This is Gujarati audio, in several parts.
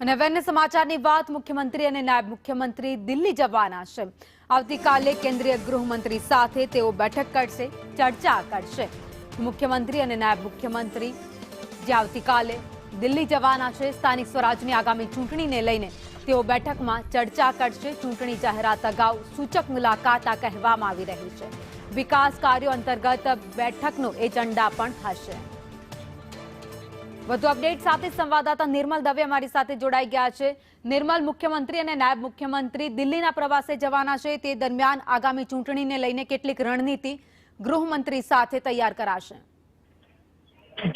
અને હવે અન્ય સમાચારની વાત મુખ્યમંત્રી અને નાયબ મુખ્યમંત્રી દિલ્હી જવાના છે। આવતીકાલે કેન્દ્રીય ગૃહમંત્રી સાથે તેઓ બેઠક કરશે, ચર્ચા કરશે। મુખ્યમંત્રી અને નાયબ મુખ્યમંત્રી જે આવતીકાલે દિલ્હી જવાના છે। સ્થાનિક સ્વરાજની આગામી ચૂંટણીને લઈને તેઓ બેઠકમાં ચર્ચા કરશે। ચૂંટણી જાહેરાત અગાઉ સૂચક મુલાકાત આ કહેવામાં આવી રહી છે। વિકાસ કાર્યો અંતર્ગત બેઠકનો એજન્ડા પણ હશે। વધુ અપડેટ સાથે સંવાદદાતા નિર્મલ દવે અમારી સાથે જોડાઈ ગયા છે। નિર્મલ, મુખ્યમંત્રી અને નાયબ મુખ્યમંત્રી દિલ્હીના પ્રવાસે જવાના છે, તે દરમિયાન આગામી ચૂંટણીને લઈને કેટલીક રણનીતિ ગૃહમંત્રી સાથે તૈયાર કરાશે।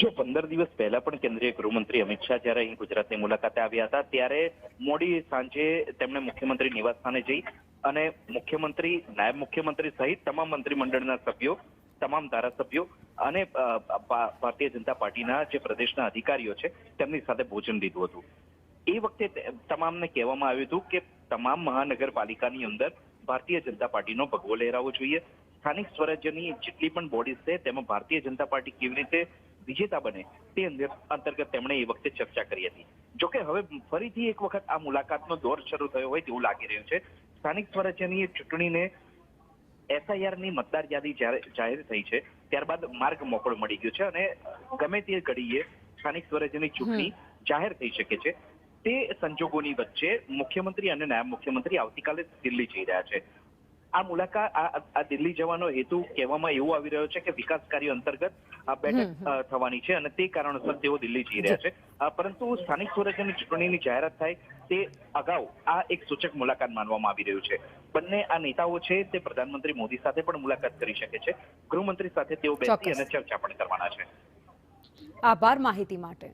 જો 15 દિવસ પહેલા પણ કેન્દ્રીય ગૃહમંત્રી અમિત શાહ જ્યારે અહીં ગુજરાતની મુલાકાતે આવ્યા હતા, ત્યારે મોડી સાંજે તેમણે મુખ્યમંત્રી નિવાસસ્થાને જઈ અને મુખ્યમંત્રી, નાયબ મુખ્યમંત્રી સહિત તમામ મંત્રીમંડળના સભ્યો, તમામ ધારાસભ્યો અને ભારતીય જનતા પાર્ટીના જે પ્રદેશના અધિકારીઓ છે તેમની સાથે ભોજન લીધું હતું। એ વખતે તમામને કહેવામાં આવ્યું હતું કે તમામ મહાનગરપાલિકાની અંદર ભારતીય જનતા પાર્ટીનો ભગવો લહેરાવવો જોઈએ। સ્થાનિક સ્વરાજ્યની જેટલી પણ બોડીઝ છે તેમાં ભારતીય જનતા પાર્ટી કેવી રીતે વિજેતા બને તે અંતર્ગત તેમણે એ વખતે ચર્ચા કરી હતી। જોકે હવે ફરીથી એક વખત આ મુલાકાતનો દોર શરૂ થયો હોય તેવું લાગી રહ્યું છે। સ્થાનિક સ્વરાજ્યની ચૂંટણીને SIR ની મતદાર યાદી જાહેર થઈ છે, ત્યારબાદ માર્ગ મોકળો મળી ગયો છે અને ગમે તે ઘડીએ સ્થાનિક સ્વરાજ્યની ચૂંટણી જાહેર થઈ શકે છે। તે સંજોગોની વચ્ચે મુખ્યમંત્રી અને નાયબ મુખ્યમંત્રી આવતીકાલે દિલ્હી જઈ રહ્યા છે। આ મુલાકાત, આ દિલ્હી જવાનો હેતુ કહેવામાં એવું આવી રહ્યો છે કે વિકાસ કાર્ય અંતર્ગત આ બેઠક થવાની છે અને તે કારણોસર તેઓ દિલ્હી જઈ રહ્યા છે। પરંતુ સ્થાનિક સ્વરાજ્યની ચૂંટણીની જાહેરાત થાય તે અગાઉ આ એક સૂચક મુલાકાત માનવામાં આવી રહ્યું છે। બંને આ નેતાઓ છે તે પ્રધાનમંત્રી મોદી સાથે પણ મુલાકાત કરી શકે છે। ગૃહમંત્રી સાથે તેઓ બેસી અને ચર્ચા પણ કરવાના છે। આભાર માહિતી માટે।